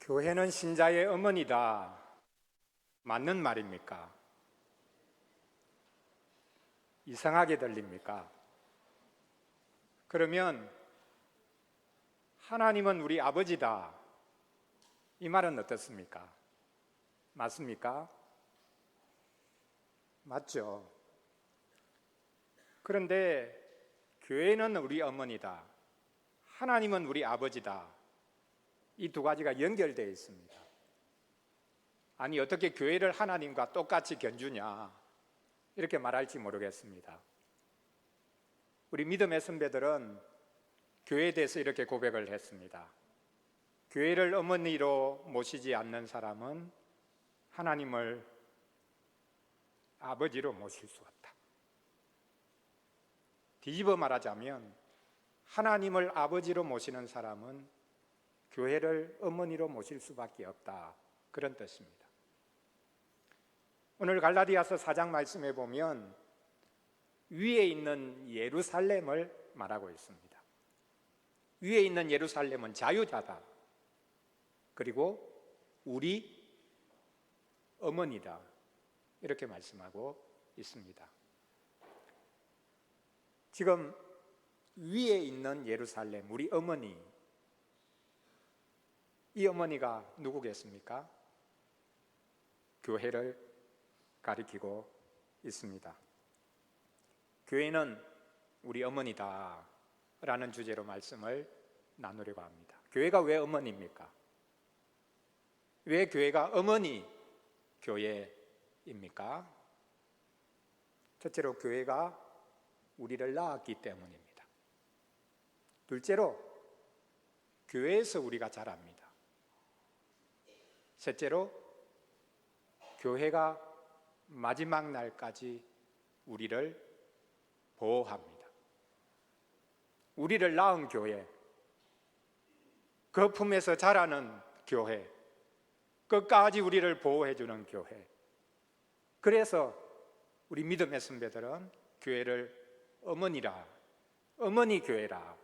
교회는 신자의 어머니다. 맞는 말입니까? 이상하게 들립니까? 그러면 하나님은 우리 아버지다. 이 말은 어떻습니까? 맞습니까? 맞죠. 그런데 교회는 우리 어머니다. 하나님은 우리 아버지다. 이 두 가지가 연결되어 있습니다. 아니, 어떻게 교회를 하나님과 똑같이 견주냐, 이렇게 말할지 모르겠습니다. 우리 믿음의 선배들은 교회에 대해서 이렇게 고백을 했습니다. 교회를 어머니로 모시지 않는 사람은 하나님을 아버지로 모실 수 없다. 뒤집어 말하자면 하나님을 아버지로 모시는 사람은 교회를 어머니로 모실 수밖에 없다, 그런 뜻입니다. 오늘 갈라디아서 4장 말씀에 보면 위에 있는 예루살렘을 말하고 있습니다. 위에 있는 예루살렘은 자유자다. 그리고 우리 어머니다, 이렇게 말씀하고 있습니다. 지금 위에 있는 예루살렘, 우리 어머니, 이 어머니가 누구겠습니까? 교회를 가리키고 있습니다. 교회는 우리 어머니다 라는 주제로 말씀을 나누려고 합니다. 교회가 왜 어머니입니까? 왜 교회가 어머니 교회입니까? 첫째로 교회가 우리를 낳았기 때문입니다. 둘째로 교회에서 우리가 자랍니다. 셋째로 교회가 마지막 날까지 우리를 보호합니다. 우리를 낳은 교회, 그 품에서 자라는 교회, 끝까지 우리를 보호해주는 교회. 그래서 우리 믿음의 선배들은 교회를 어머니라, 어머니 교회라.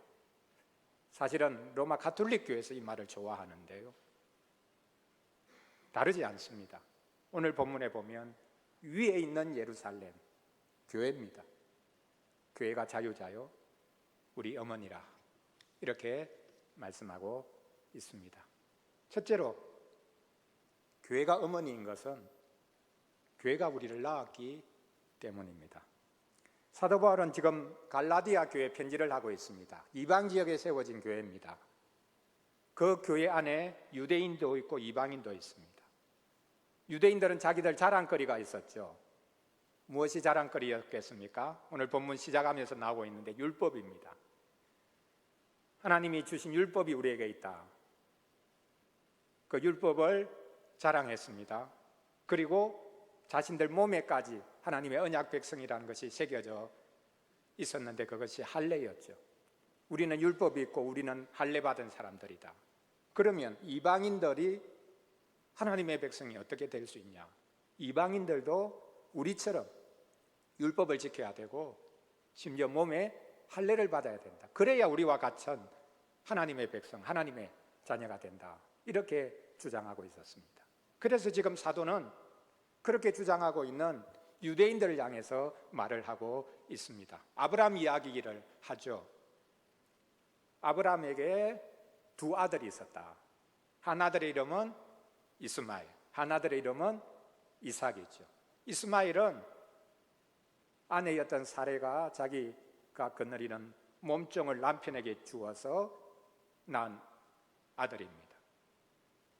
사실은 로마 가톨릭 교회에서 이 말을 좋아하는데요, 다르지 않습니다. 오늘 본문에 보면 위에 있는 예루살렘, 교회입니다. 교회가 자유자요, 우리 어머니라, 이렇게 말씀하고 있습니다. 첫째로 교회가 어머니인 것은 교회가 우리를 낳았기 때문입니다. 사도 바울은 지금 갈라디아 교회 편지를 하고 있습니다. 이방 지역에 세워진 교회입니다. 그 교회 안에 유대인도 있고 이방인도 있습니다. 유대인들은 자기들 자랑거리가 있었죠. 무엇이 자랑거리였겠습니까? 오늘 본문 시작하면서 나오고 있는데 율법입니다. 하나님이 주신 율법이 우리에게 있다. 그 율법을 자랑했습니다. 그리고 자신들 몸에까지 하나님의 언약 백성이라는 것이 새겨져 있었는데 그것이 할례였죠. 우리는 율법이 있고 우리는 할례 받은 사람들이다. 그러면 이방인들이 하나님의 백성이 어떻게 될 수 있냐? 이방인들도 우리처럼 율법을 지켜야 되고 심지어 몸에 할례를 받아야 된다. 그래야 우리와 같은 하나님의 백성, 하나님의 자녀가 된다. 이렇게 주장하고 있었습니다. 그래서 지금 사도는 그렇게 주장하고 있는 유대인들을 향해서 말을 하고 있습니다. 아브라함 이야기를 하죠. 아브라함에게 두 아들이 있었다. 한 아들의 이름은 이스마엘, 한 아들의 이름은 이삭이죠. 이스마엘은 아내였던 사레가 자기가 거느리는 몸종을 남편에게 주어서 낳은 아들입니다.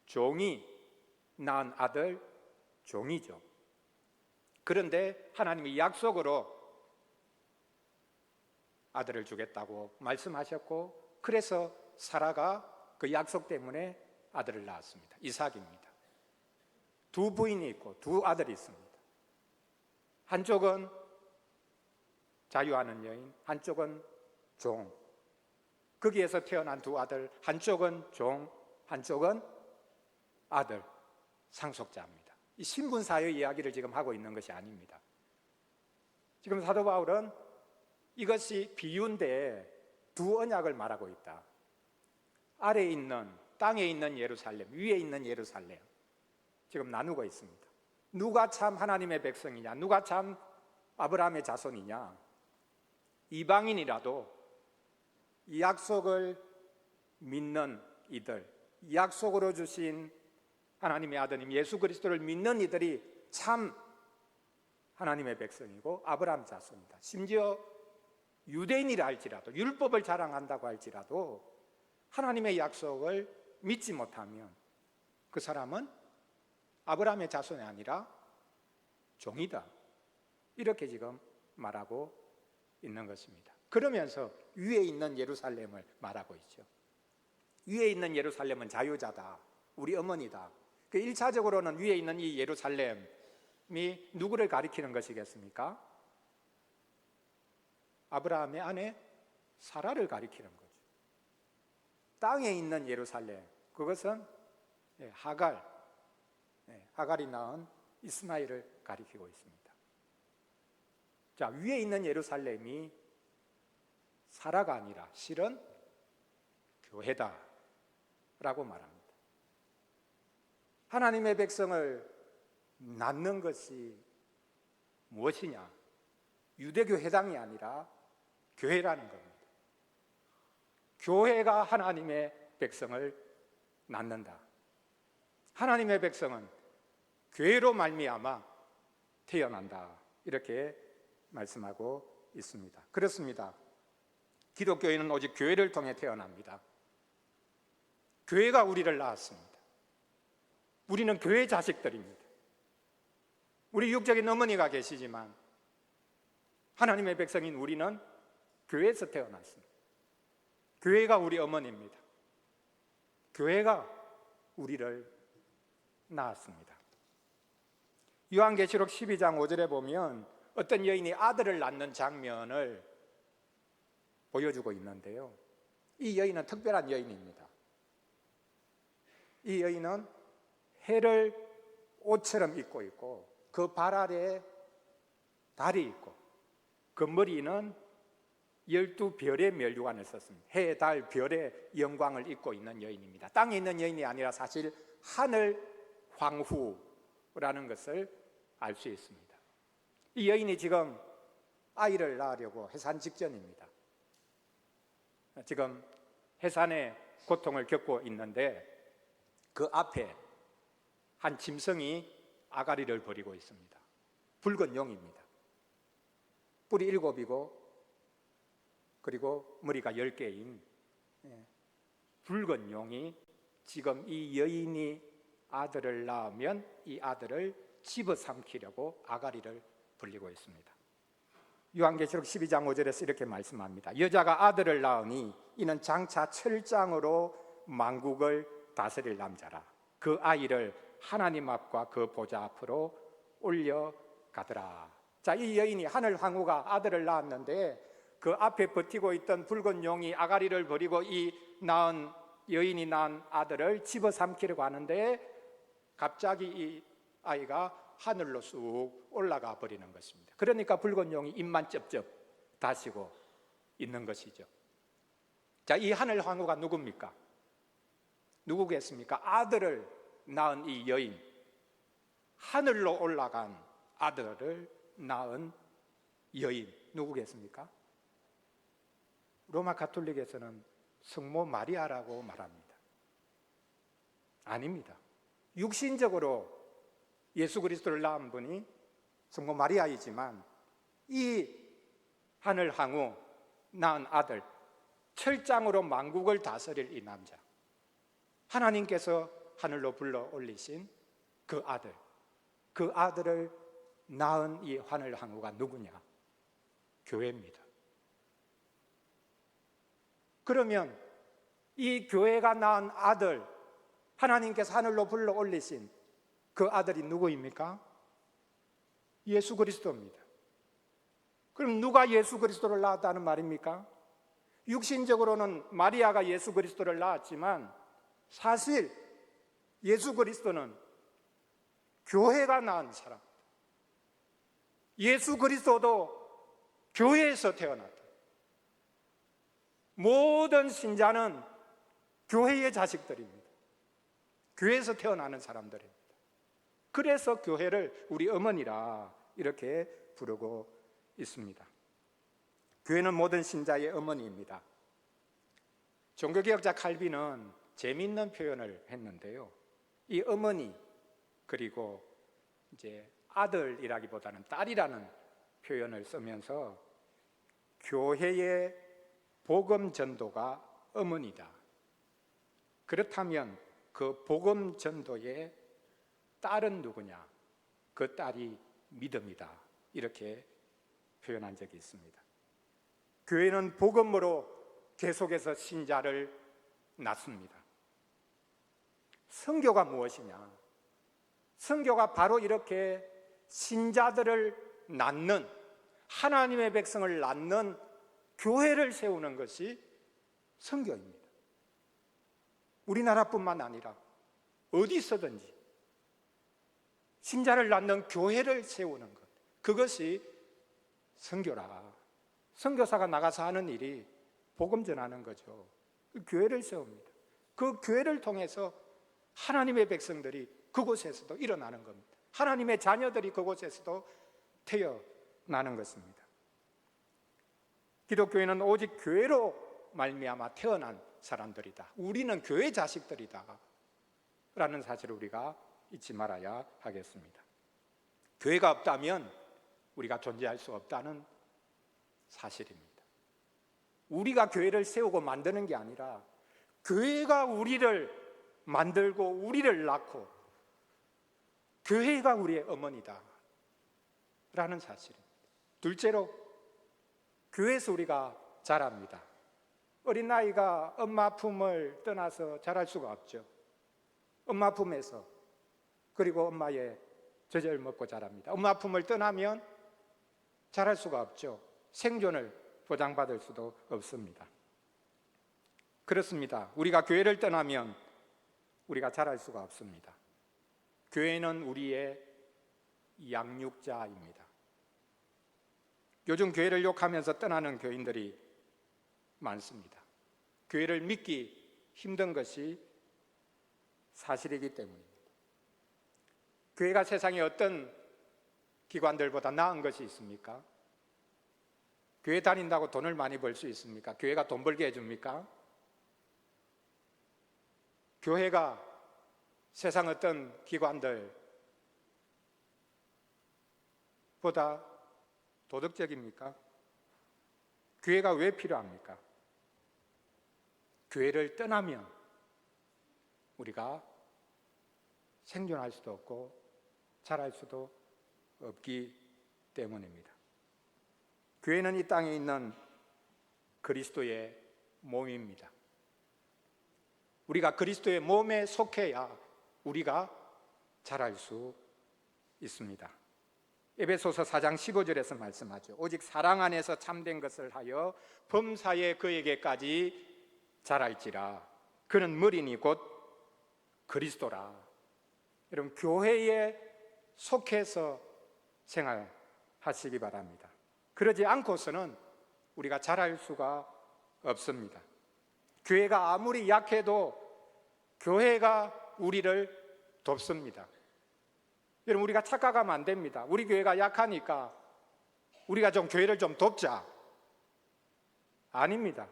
종이 낳은 아들, 종이죠. 그런데 하나님이 약속으로 아들을 주겠다고 말씀하셨고, 그래서 사라가 그 약속 때문에 아들을 낳았습니다. 이삭입니다. 두 부인이 있고 두 아들이 있습니다. 한쪽은 자유하는 여인, 한쪽은 종. 거기에서 태어난 두 아들, 한쪽은 종, 한쪽은 아들, 상속자입니다. 이 신분사의 이야기를 지금 하고 있는 것이 아닙니다. 지금 사도 바울은 이것이 비유인데 두 언약을 말하고 있다. 아래에 있는 땅에 있는 예루살렘, 위에 있는 예루살렘 지금 나누고 있습니다. 누가 참 하나님의 백성이냐, 누가 참 아브라함의 자손이냐. 이방인이라도 이 약속을 믿는 이들, 이 약속으로 주신 하나님의 아드님 예수 그리스도를 믿는 이들이 참 하나님의 백성이고 아브라함 자손이다. 심지어 유대인이라 할지라도, 율법을 자랑한다고 할지라도 하나님의 약속을 믿지 못하면 그 사람은 아브라함의 자손이 아니라 종이다. 이렇게 지금 말하고 있는 것입니다. 그러면서 위에 있는 예루살렘을 말하고 있죠. 위에 있는 예루살렘은 자유자다, 우리 어머니다. 그 1차적으로는 위에 있는 이 예루살렘이 누구를 가리키는 것이겠습니까? 아브라함의 아내 사라를 가리키는 거죠. 땅에 있는 예루살렘, 그것은 하갈이 낳은 이스마엘을 가리키고 있습니다. 자, 위에 있는 예루살렘이 사라가 아니라 실은 교회다 라고 말합니다. 하나님의 백성을 낳는 것이 무엇이냐? 유대교 회당이 아니라 교회라는 겁니다. 교회가 하나님의 백성을 낳는다. 하나님의 백성은 교회로 말미암아 태어난다. 이렇게 말씀하고 있습니다. 그렇습니다. 기독교인은 오직 교회를 통해 태어납니다. 교회가 우리를 낳았습니다. 우리는 교회 자식들입니다. 우리 육적인 어머니가 계시지만 하나님의 백성인 우리는 교회에서 태어났습니다. 교회가 우리 어머니입니다. 교회가 우리를 낳았습니다. 요한계시록 12장 5절에 보면 어떤 여인이 아들을 낳는 장면을 보여주고 있는데요, 이 여인은 특별한 여인입니다. 이 여인은 해를 옷처럼 입고 있고 그 발 아래에 달이 있고 그 머리는 12별의 면류관을 썼습니다. 해, 달, 별의 영광을 입고 있는 여인입니다. 땅에 있는 여인이 아니라 사실 하늘 황후라는 것을 알 수 있습니다. 이 여인이 지금 아이를 낳으려고 해산 직전입니다. 지금 해산의 고통을 겪고 있는데 그 앞에 한 짐승이 아가리를 버리고 있습니다. 붉은 용입니다. 뿔이 7이고 그리고 머리가 10개인 붉은 용이 지금 이 여인이 아들을 낳으면 이 아들을 집어삼키려고 아가리를 벌리고 있습니다. 요한계시록 12장 5절에서 이렇게 말씀합니다. 여자가 아들을 낳으니 이는 장차 철장으로 만국을 다스릴 남자라. 그 아이를 하나님 앞과 그 보좌 앞으로 올려가더라. 자, 이 여인이 하늘 황후가 아들을 낳았는데 그 앞에 버티고 있던 붉은 용이 아가리를 버리고 이 낳은 여인이 낳은 아들을 집어삼키려고 하는데 갑자기 이 아이가 하늘로 쑥 올라가 버리는 것입니다. 그러니까 붉은 용이 입만 쩝쩝 다시고 있는 것이죠. 자, 이 하늘 황후가 누굽니까? 누구겠습니까? 아들을 낳은 이 여인, 하늘로 올라간 아들을 낳은 여인 누구겠습니까? 로마 가톨릭에서는 성모 마리아라고 말합니다. 아닙니다. 육신적으로 예수 그리스도를 낳은 분이 성모 마리아이지만 이 하늘 황후 낳은 아들, 철장으로 만국을 다스릴 이 남자, 하나님께서 하늘로 불러 올리신 그 아들, 그 아들을 낳은 이 하늘 황후가 누구냐? 교회입니다. 그러면 이 교회가 낳은 아들, 하나님께서 하늘로 불러 올리신 그 아들이 누구입니까? 예수 그리스도입니다. 그럼 누가 예수 그리스도를 낳았다는 말입니까? 육신적으로는 마리아가 예수 그리스도를 낳았지만 사실 예수 그리스도는 교회가 낳은 사람, 예수 그리스도도 교회에서 태어났다. 모든 신자는 교회의 자식들입니다. 교회에서 태어나는 사람들입니다. 그래서 교회를 우리 어머니라 이렇게 부르고 있습니다. 교회는 모든 신자의 어머니입니다. 종교개혁자 칼빈은 재미있는 표현을 했는데요. 이 어머니 그리고 이제 아들이라기보다는 딸이라는 표현을 쓰면서 교회의 복음 전도가 어머니다. 그렇다면 그 복음 전도의 딸은 누구냐? 그 딸이 믿음이다. 이렇게 표현한 적이 있습니다. 교회는 복음으로 계속해서 신자를 낳습니다. 선교가 무엇이냐? 선교가 바로 이렇게 신자들을 낳는, 하나님의 백성을 낳는 교회를 세우는 것이 선교입니다. 우리나라뿐만 아니라 어디서든지 신자를 낳는 교회를 세우는 것, 그것이 선교라. 선교사가 나가서 하는 일이 복음 전하는 거죠. 그 교회를 세웁니다. 그 교회를 통해서 하나님의 백성들이 그곳에서도 일어나는 겁니다. 하나님의 자녀들이 그곳에서도 태어나는 것입니다. 기독교인은 오직 교회로 말미암아 태어난 사람들이다. 우리는 교회 자식들이다 라는 사실을 우리가 잊지 말아야 하겠습니다. 교회가 없다면 우리가 존재할 수 없다는 사실입니다. 우리가 교회를 세우고 만드는 게 아니라 교회가 우리를 만들고 우리를 낳고 교회가 우리의 어머니다 라는 사실입니다. 둘째로, 교회에서 우리가 자랍니다. 어린 아이가 엄마 품을 떠나서 자랄 수가 없죠. 엄마 품에서, 그리고 엄마의 젖을 먹고 자랍니다. 엄마 품을 떠나면 자랄 수가 없죠. 생존을 보장받을 수도 없습니다. 그렇습니다. 우리가 교회를 떠나면 우리가 자랄 수가 없습니다. 교회는 우리의 양육자입니다. 요즘 교회를 욕하면서 떠나는 교인들이 많습니다. 교회를 믿기 힘든 것이 사실이기 때문입니다. 교회가 세상에 어떤 기관들보다 나은 것이 있습니까? 교회 다닌다고 돈을 많이 벌 수 있습니까? 교회가 돈 벌게 해줍니까? 교회가 세상 어떤 기관들보다 도덕적입니까? 교회가 왜 필요합니까? 교회를 떠나면 우리가 생존할 수도 없고 자랄 수도 없기 때문입니다. 교회는 이 땅에 있는 그리스도의 몸입니다. 우리가 그리스도의 몸에 속해야 우리가 자랄 수 있습니다. 에베소서 4장 15절에서 말씀하죠. 오직 사랑 안에서 참된 것을 하여 범사에 그에게까지 자랄지라. 그는 머리니 곧 그리스도라. 여러분, 교회에 속해서 생활하시기 바랍니다. 그러지 않고서는 우리가 자랄 수가 없습니다. 교회가 아무리 약해도 교회가 우리를 돕습니다. 여러분, 우리가 착각하면 안 됩니다. 우리 교회가 약하니까 우리가 좀 교회를 좀 돕자. 아닙니다.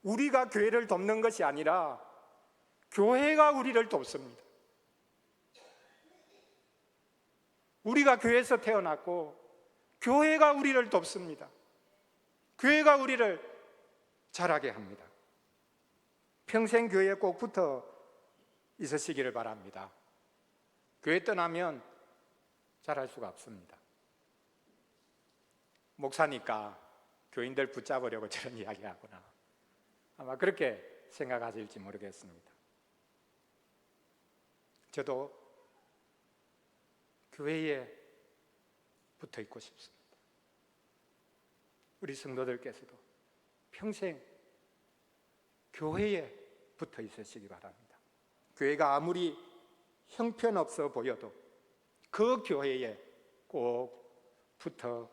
우리가 교회를 돕는 것이 아니라 교회가 우리를 돕습니다. 우리가 교회에서 태어났고 교회가 우리를 돕습니다. 교회가 우리를 자라게 합니다. 평생 교회에 꼭 붙어 있으시기를 바랍니다. 교회 떠나면 자랄 수가 없습니다. 목사니까 교인들 붙잡으려고 저런 이야기하구나, 아마 그렇게 생각하실지 모르겠습니다. 저도 교회에 붙어 있고 싶습니다. 우리 성도들께서도 평생 교회에 붙어 있으시기 바랍니다. 교회가 아무리 형편없어 보여도 그 교회에 꼭 붙어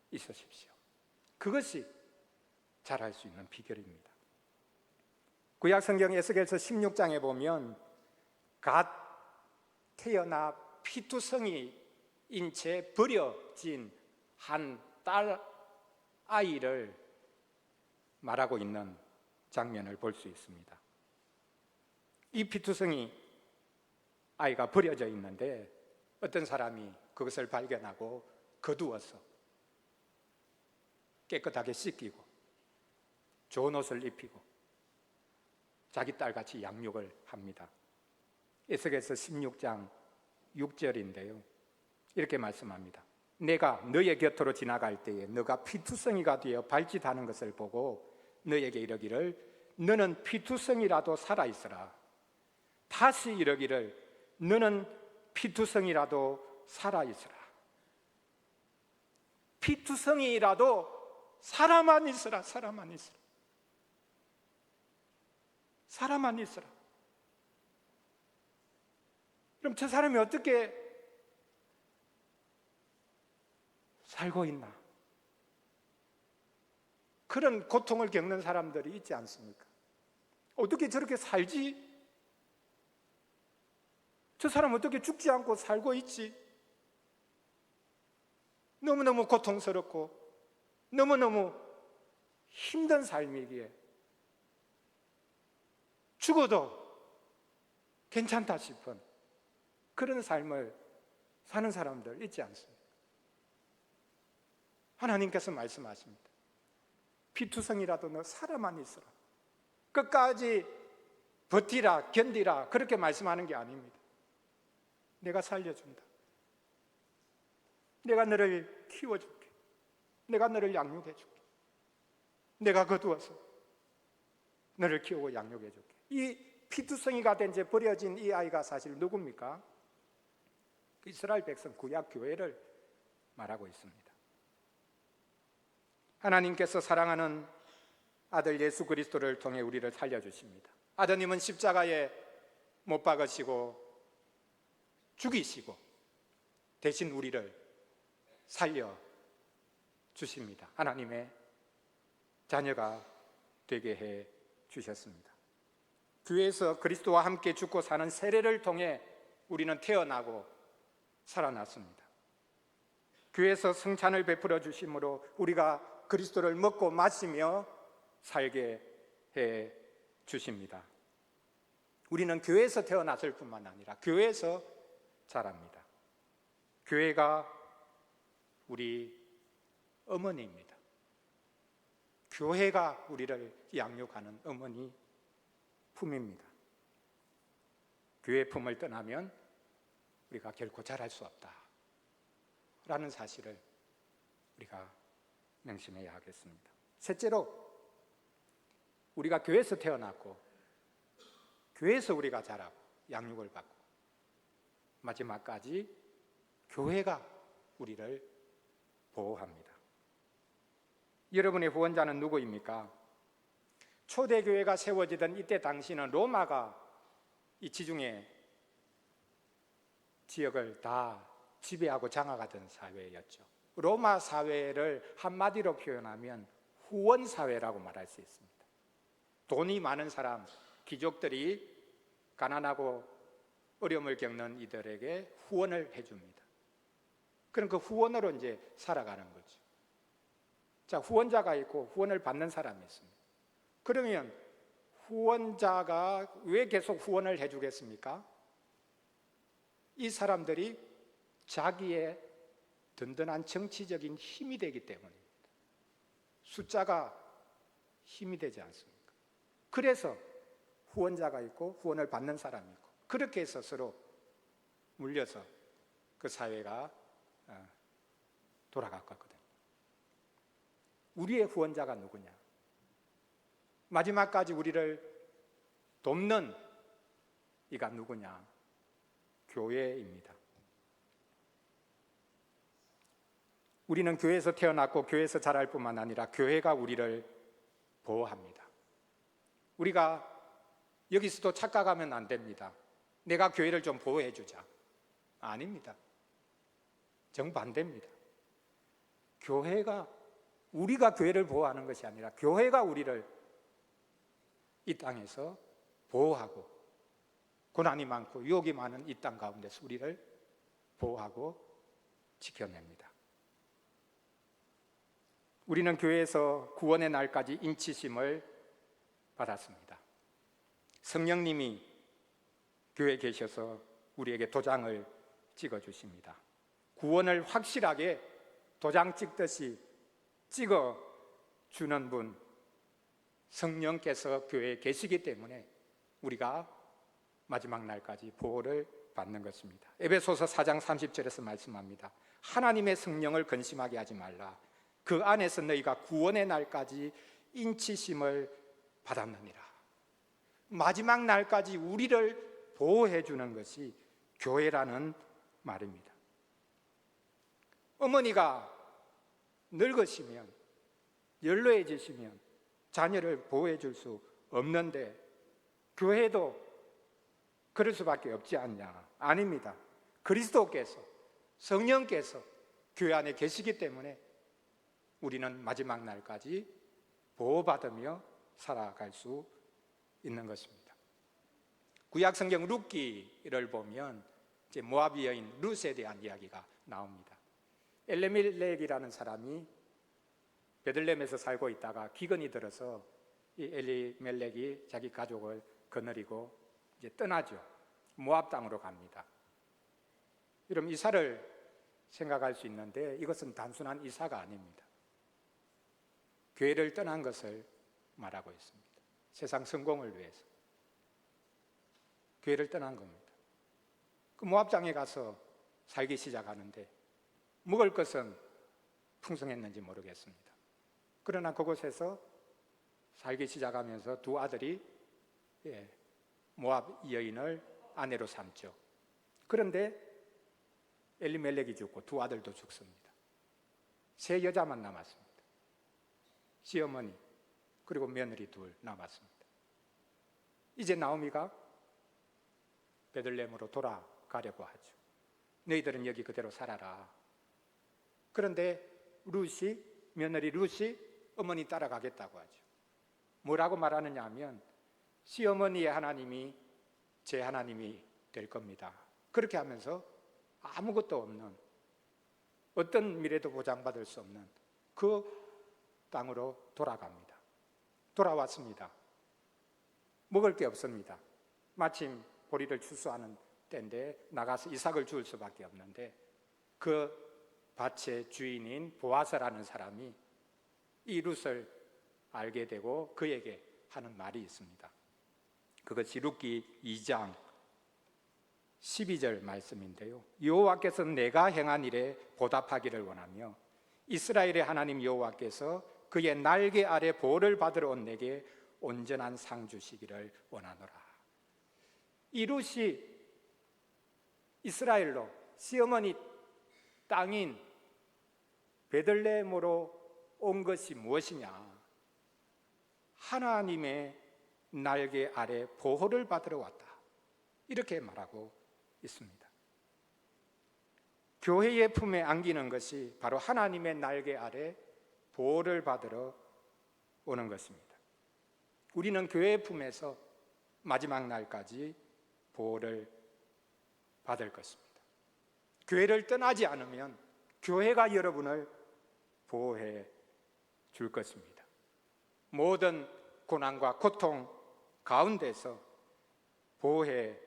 있으십시오. 그것이 잘할 수 있는 비결입니다. 구약 성경 에스겔서 16장에 보면 갓 태어나 피투성이인 채 버려진 한 딸 아이를 말하고 있는 장면을 볼 수 있습니다. 이 피투성이 아이가 버려져 있는데 어떤 사람이 그것을 발견하고 거두어서 깨끗하게 씻기고 좋은 옷을 입히고 자기 딸같이 양육을 합니다. 에스겔서 16장 6절인데요. 이렇게 말씀합니다. 내가 너의 곁으로 지나갈 때에 너가 피투성이가 되어 발짓하는 것을 보고 너에게 이르기를 너는 피투성이라도 살아있으라. 다시 이르기를 너는 피투성이라도 살아있으라. 피투성이라도 살아만 있으라. 살아만 있으라. 살아만 있으라. 그럼 저 사람이 어떻게 살고 있나? 그런 고통을 겪는 사람들이 있지 않습니까? 어떻게 저렇게 살지? 저 사람 어떻게 죽지 않고 살고 있지? 너무너무 고통스럽고 너무너무 힘든 삶이기에 죽어도 괜찮다 싶은 그런 삶을 사는 사람들 있지 않습니까? 하나님께서 말씀하십니다. 피투성이라도 너 살아만 있어라. 끝까지 버티라, 견디라, 그렇게 말씀하는 게 아닙니다. 내가 살려준다. 내가 너를 키워줄게. 내가 너를 양육해줄게. 내가 거두어서 너를 키우고 양육해줄게. 이 피투성이가 된 채 버려진 이 아이가 사실 누굽니까? 이스라엘 백성 구약 교회를 말하고 있습니다. 하나님께서 사랑하는 아들 예수 그리스도를 통해 우리를 살려주십니다. 아드님은 십자가에 못 박으시고 죽이시고 대신 우리를 살려주십니다. 하나님의 자녀가 되게 해 주셨습니다. 교회에서 그리스도와 함께 죽고 사는 세례를 통해 우리는 태어나고 살아났습니다. 교회에서 성찬을 베풀어 주심으로 우리가 그리스도를 먹고 마시며 살게 해 주십니다. 우리는 교회에서 태어났을 뿐만 아니라 교회에서 자랍니다. 교회가 우리 어머니입니다. 교회가 우리를 양육하는 어머니 품입니다. 교회 품을 떠나면 우리가 결코 자랄 수 없다라는 사실을 우리가 명심해야 하겠습니다. 셋째로, 우리가 교회에서 태어났고 교회에서 우리가 자라고 양육을 받고 마지막까지 교회가 우리를 보호합니다. 여러분의 후원자는 누구입니까? 초대교회가 세워지던 이때 당시는 로마가 이 지중해 지역을 다 지배하고 장악하던 사회였죠. 로마 사회를 한마디로 표현하면 후원사회라고 말할 수 있습니다. 돈이 많은 사람, 귀족들이 가난하고 어려움을 겪는 이들에게 후원을 해줍니다. 그럼 그 후원으로 이제 살아가는 거죠. 자, 후원자가 있고 후원을 받는 사람이 있습니다. 그러면 후원자가 왜 계속 후원을 해주겠습니까? 이 사람들이 자기의 든든한 정치적인 힘이 되기 때문입니다. 숫자가 힘이 되지 않습니까? 그래서 후원자가 있고 후원을 받는 사람이 있고 그렇게 해서 서로 물려서 그 사회가 돌아갔거든요. 우리의 후원자가 누구냐? 마지막까지 우리를 돕는 이가 누구냐? 교회입니다. 우리는 교회에서 태어났고 교회에서 자랄 뿐만 아니라 교회가 우리를 보호합니다. 우리가 여기서도 착각하면 안 됩니다. 내가 교회를 좀 보호해 주자. 아닙니다. 정반대입니다. 교회가, 우리가 교회를 보호하는 것이 아니라 교회가 우리를 이 땅에서 보호하고 고난이 많고 유혹이 많은 이 땅 가운데서 우리를 보호하고 지켜냅니다. 우리는 교회에서 구원의 날까지 인치심을 받았습니다. 성령님이 교회에 계셔서 우리에게 도장을 찍어주십니다. 구원을 확실하게 도장 찍듯이 찍어주는 분, 성령께서 교회에 계시기 때문에 우리가 마지막 날까지 보호를 받는 것입니다. 에베소서 4장 30절에서 말씀합니다. 하나님의 성령을 근심하게 하지 말라. 그 안에서 너희가 구원의 날까지 인치심을 받았느니라. 마지막 날까지 우리를 보호해 주는 것이 교회라는 말입니다. 어머니가 늙으시면, 연로해지시면 자녀를 보호해 줄 수 없는데 교회도 그럴 수밖에 없지 않냐? 아닙니다. 그리스도께서, 성령께서 교회 안에 계시기 때문에 우리는 마지막 날까지 보호받으며 살아갈 수 있는 것입니다. 구약 성경 룻기를 보면 이제 모압 여인 룻에 대한 이야기가 나옵니다. 엘리멜렉이라는 사람이 베들레헴에서 살고 있다가 기근이 들어서 이 엘리멜렉이 자기 가족을 거느리고 이제 떠나죠. 모압 땅으로 갑니다. 여러분, 이사를 생각할 수 있는데 이것은 단순한 이사가 아닙니다. 교회를 떠난 것을 말하고 있습니다. 세상 성공을 위해서 교회를 떠난 겁니다. 그 모압 땅에 가서 살기 시작하는데 먹을 것은 풍성했는지 모르겠습니다. 그러나 그곳에서 살기 시작하면서 두 아들이 모압 여인을 아내로 삼죠. 그런데 엘리멜렉이 죽고 두 아들도 죽습니다. 세 여자만 남았습니다. 시어머니 그리고 며느리 둘 남았습니다. 이제 나오미가 베들레헴으로 돌아가려고 하죠. 너희들은 여기 그대로 살아라. 그런데 룻이, 며느리 룻이 어머니 따라가겠다고 하죠. 뭐라고 말하느냐 하면 시어머니의 하나님이 제 하나님이 될 겁니다. 그렇게 하면서 아무것도 없는, 어떤 미래도 보장받을 수 없는 그 땅으로 돌아갑니다. 돌아왔습니다. 먹을 게 없습니다. 마침 보리를 추수하는 때인데 나가서 이삭을 주울 수밖에 없는데 그 밭의 주인인 보아스라는 사람이 이 룻을 알게 되고 그에게 하는 말이 있습니다. 그것이 룻기 2장 12절 말씀인데요. 여호와께서 내가 행한 일에 보답하기를 원하며 이스라엘의 하나님 여호와께서 그의 날개 아래 보호를 받으러 온 내게 온전한 상 주시기를 원하노라. 이 룻이 이스라엘로 시어머니 땅인 베들레헴으로 온 것이 무엇이냐? 하나님의 날개 아래 보호를 받으러 왔다. 이렇게 말하고 있습니다. 교회의 품에 안기는 것이 바로 하나님의 날개 아래 보호를 받으러 오는 것입니다. 우리는 교회의 품에서 마지막 날까지 보호를 받을 것입니다. 교회를 떠나지 않으면 교회가 여러분을 보호해 줄 것입니다. 모든 고난과 고통 가운데서 보호해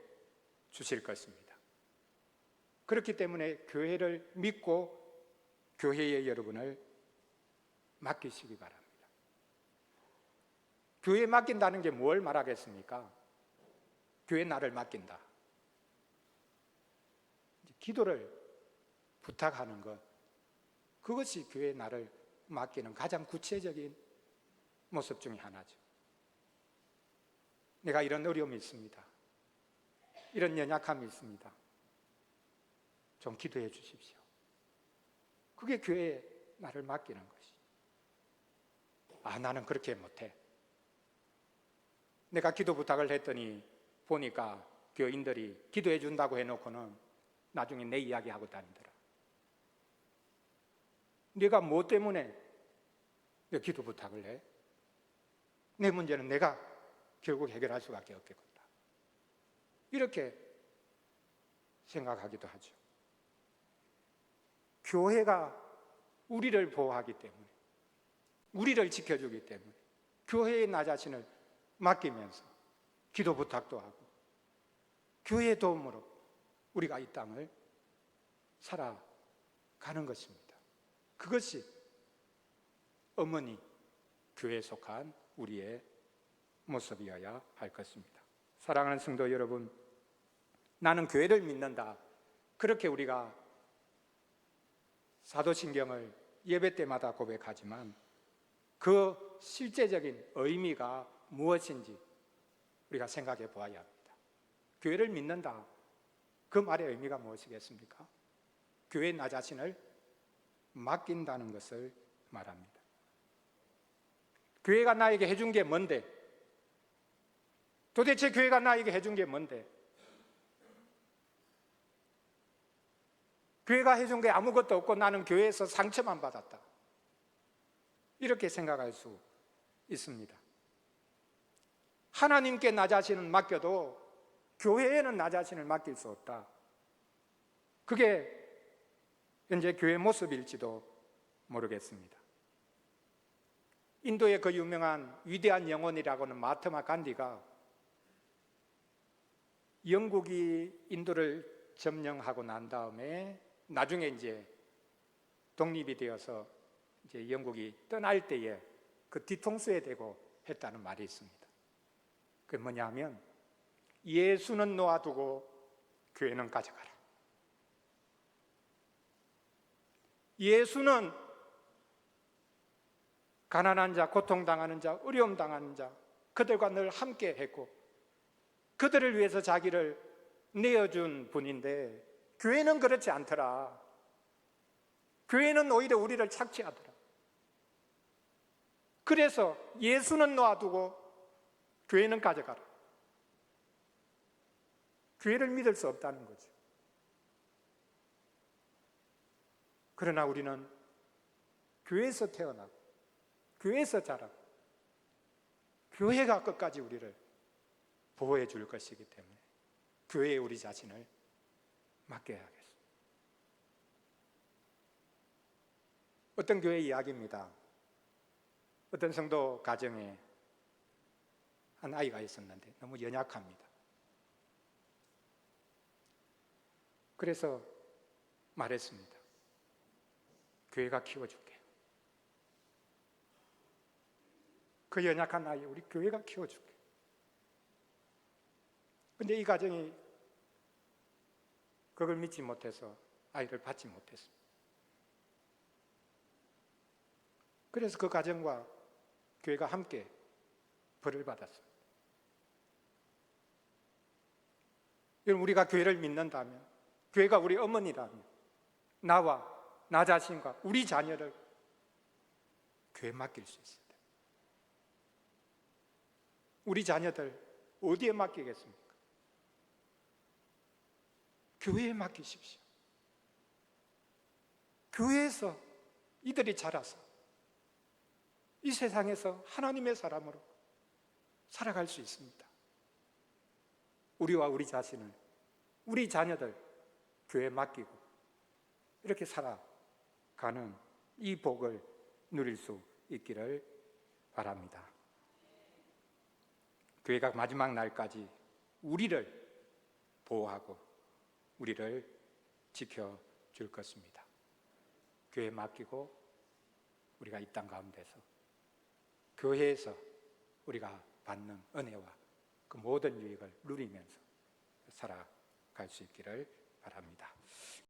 주실 것입니다. 그렇기 때문에 교회를 믿고 교회에 여러분을 맡기시기 바랍니다. 교회에 맡긴다는 게 뭘 말하겠습니까? 교회 나를 맡긴다. 기도를 부탁하는 것, 그것이 교회 나를 맡기는 가장 구체적인 모습 중에 하나죠. 내가 이런 어려움이 있습니다. 이런 연약함이 있습니다. 좀 기도해 주십시오. 그게 교회에 나를 맡기는 것이. 나는 그렇게 못해. 내가 기도 부탁을 했더니 보니까 교인들이 기도해 준다고 해놓고는 나중에 내 이야기하고 다니더라. 네가 뭐 때문에 내 기도 부탁을 해? 내 문제는 내가 결국 해결할 수밖에 없겠구나. 이렇게 생각하기도 하죠. 교회가 우리를 보호하기 때문에, 우리를 지켜주기 때문에 교회에 나 자신을 맡기면서 기도 부탁도 하고 교회의 도움으로 우리가 이 땅을 살아가는 것입니다. 그것이 어머니 교회에 속한 우리의 모습이어야 할 것입니다. 사랑하는 성도 여러분, 나는 교회를 믿는다, 그렇게 우리가 사도신경을 예배 때마다 고백하지만 그 실제적인 의미가 무엇인지 우리가 생각해 보아야 합니다. 교회를 믿는다, 그 말의 의미가 무엇이겠습니까? 교회에 나 자신을 맡긴다는 것을 말합니다. 교회가 나에게 해준 게 뭔데? 도대체 교회가 나에게 해준 게 뭔데? 교회가 해준 게 아무것도 없고 나는 교회에서 상처만 받았다, 이렇게 생각할 수 있습니다. 하나님께 나 자신을 맡겨도 교회에는 나 자신을 맡길 수 없다. 그게 현재 교회 모습일지도 모르겠습니다. 인도의 그 유명한 위대한 영혼이라고는 마하트마 간디가 영국이 인도를 점령하고 난 다음에 나중에 이제 독립이 되어서 이제 영국이 떠날 때에 그 뒤통수에 대고 했다는 말이 있습니다. 그게 뭐냐면 예수는 놓아두고 교회는 가져가라. 예수는 가난한 자, 고통당하는 자, 어려움 당하는 자, 그들과 늘 함께 했고 그들을 위해서 자기를 내어준 분인데 교회는 그렇지 않더라. 교회는 오히려 우리를 착취하더라. 그래서 예수는 놓아두고 교회는 가져가라. 교회를 믿을 수 없다는 거죠. 그러나 우리는 교회에서 태어나고 교회에서 자라고 교회가 끝까지 우리를 보호해 줄 것이기 때문에 교회에 우리 자신을 맡겨야 하겠습니다. 어떤 교회 이야기입니다. 어떤 성도 가정에 한 아이가 있었는데 너무 연약합니다. 그래서 말했습니다. 교회가 키워줄게. 그 연약한 아이 우리 교회가 키워줄게. 근데 이 가정이 그걸 믿지 못해서 아이를 받지 못했습니다. 그래서 그 가정과 교회가 함께 벌을 받았습니다. 여러분, 우리가 교회를 믿는다면, 교회가 우리 어머니라면 나와 나 자신과 우리 자녀를 교회에 맡길 수 있습니다. 우리 자녀들 어디에 맡기겠습니까? 교회에 맡기십시오. 교회에서 이들이 자라서 이 세상에서 하나님의 사람으로 살아갈 수 있습니다. 우리와 우리 자신을, 우리 자녀들 교회에 맡기고 이렇게 살아가는 이 복을 누릴 수 있기를 바랍니다. 교회가 마지막 날까지 우리를 보호하고 우리를 지켜줄 것입니다. 교회에 맡기고 우리가 이 땅 가운데서 교회에서 우리가 받는 은혜와 그 모든 유익을 누리면서 살아갈 수 있기를 바랍니다.